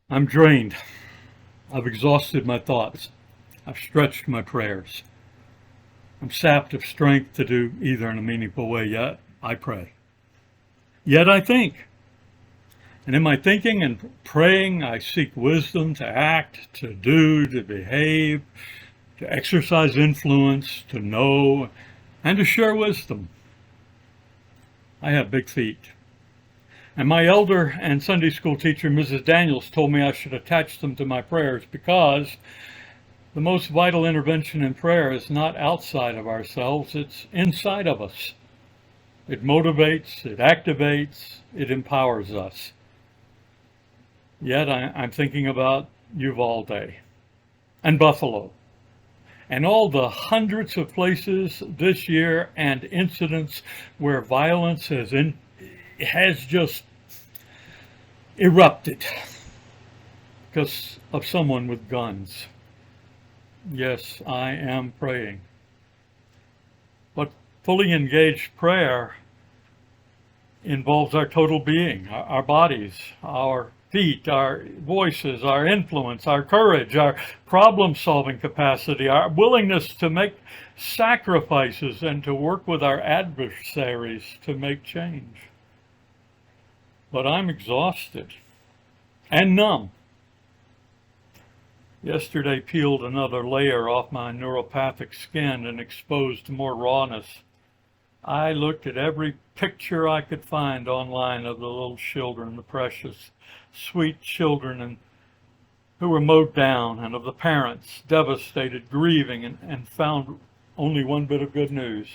I'm drained. I've exhausted my thoughts. I've stretched my prayers. I'm sapped of strength to do either in a meaningful way, yet I pray. Yet I think. And in my thinking and praying, I seek wisdom to act, to do, to behave, to exercise influence, to know, and to share wisdom. I have big feet. And my elder and Sunday school teacher, Mrs. Daniels, told me I should attach them to my prayers because the most vital intervention in prayer is not outside of ourselves, it's inside of us. It motivates, it activates, it empowers us. Yet I'm thinking about Uvalde and Buffalo and all the hundreds of places this year and incidents where violence has just erupted because of someone with guns. Yes, I am praying. But fully engaged prayer involves our total being, our bodies, our feet, our voices, our influence, our courage, our problem-solving capacity, our willingness to make sacrifices and to work with our adversaries to make change. But I'm exhausted and numb. Yesterday peeled another layer off my neuropathic skin and exposed more rawness. I looked at every picture I could find online of the little children, the precious, sweet children and who were mowed down, and of the parents devastated, grieving, and found only one bit of good news.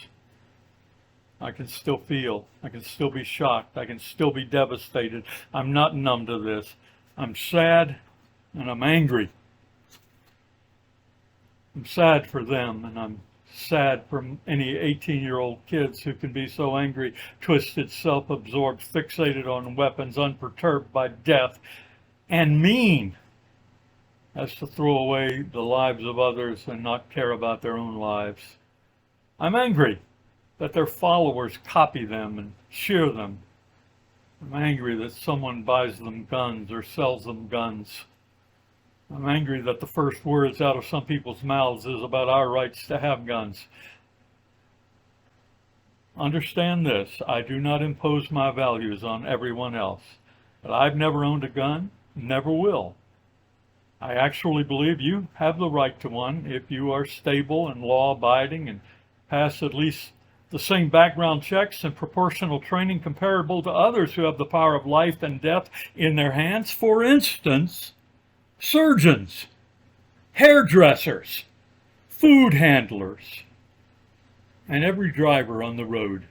I can still feel, I can still be shocked, I can still be devastated. I'm not numb to this. I'm sad and I'm angry. I'm sad for them, and I'm sad for any 18-year-old kids who can be so angry, twisted, self-absorbed, fixated on weapons, unperturbed by death, and mean as to throw away the lives of others and not care about their own lives. I'm angry that their followers copy them and cheer them. I'm angry that someone buys them guns or sells them guns. I'm angry that the first words out of some people's mouths is about our rights to have guns. Understand this, I do not impose my values on everyone else, but I've never owned a gun, never will. I actually believe you have the right to one if you are stable and law-abiding and pass at least the same background checks and proportional training comparable to others who have the power of life and death in their hands. For instance, surgeons, hairdressers, food handlers, and every driver on the road.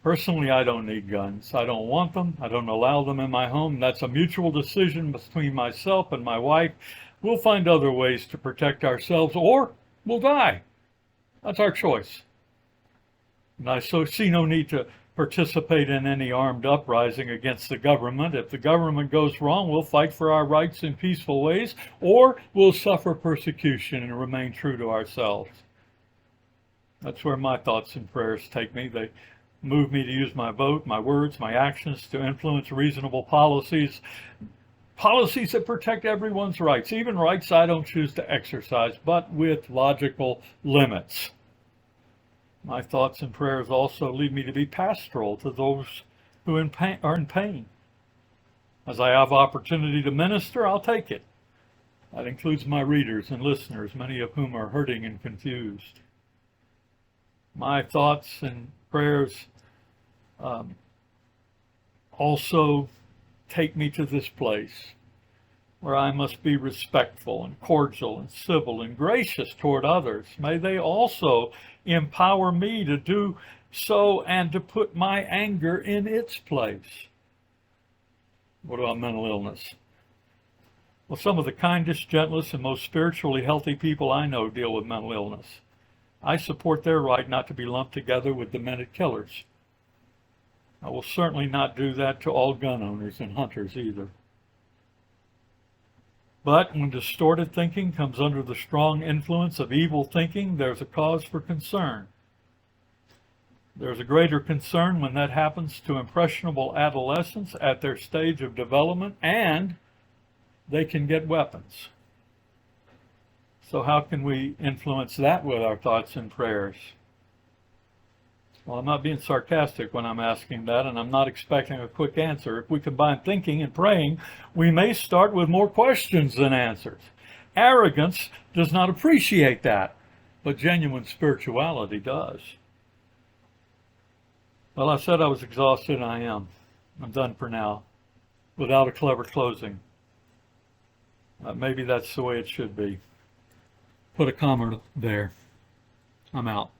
Personally, I don't need guns. I don't want them. I don't allow them in my home. That's a mutual decision between myself and my wife. We'll find other ways to protect ourselves, or we'll die. That's our choice. And I see no need to participate in any armed uprising against the government. If the government goes wrong, we'll fight for our rights in peaceful ways, or we'll suffer persecution and remain true to ourselves. That's where my thoughts and prayers take me. They move me to use my vote, my words, my actions to influence reasonable policies that protect everyone's rights, even rights I don't choose to exercise, but with logical limits. My thoughts and prayers also lead me to be pastoral to those who are in pain. As I have opportunity to minister, I'll take it. That includes my readers and listeners, many of whom are hurting and confused. My thoughts and prayers also take me to this place where I must be respectful and cordial and civil and gracious toward others. May they also empower me to do so and to put my anger in its place. What about mental illness? Well, some of the kindest, gentlest, and most spiritually healthy people I know deal with mental illness. I support their right not to be lumped together with demented killers. I will certainly not do that to all gun owners and hunters either. But when distorted thinking comes under the strong influence of evil thinking, there's a cause for concern. There's a greater concern when that happens to impressionable adolescents at their stage of development, and they can get weapons. So how can we influence that with our thoughts and prayers? Well, I'm not being sarcastic when I'm asking that, and I'm not expecting a quick answer. If we combine thinking and praying, we may start with more questions than answers. Arrogance does not appreciate that, but genuine spirituality does. Well, I said I was exhausted, and I am. I'm done for now, without a clever closing. Maybe that's the way it should be. Put a comma there. I'm out.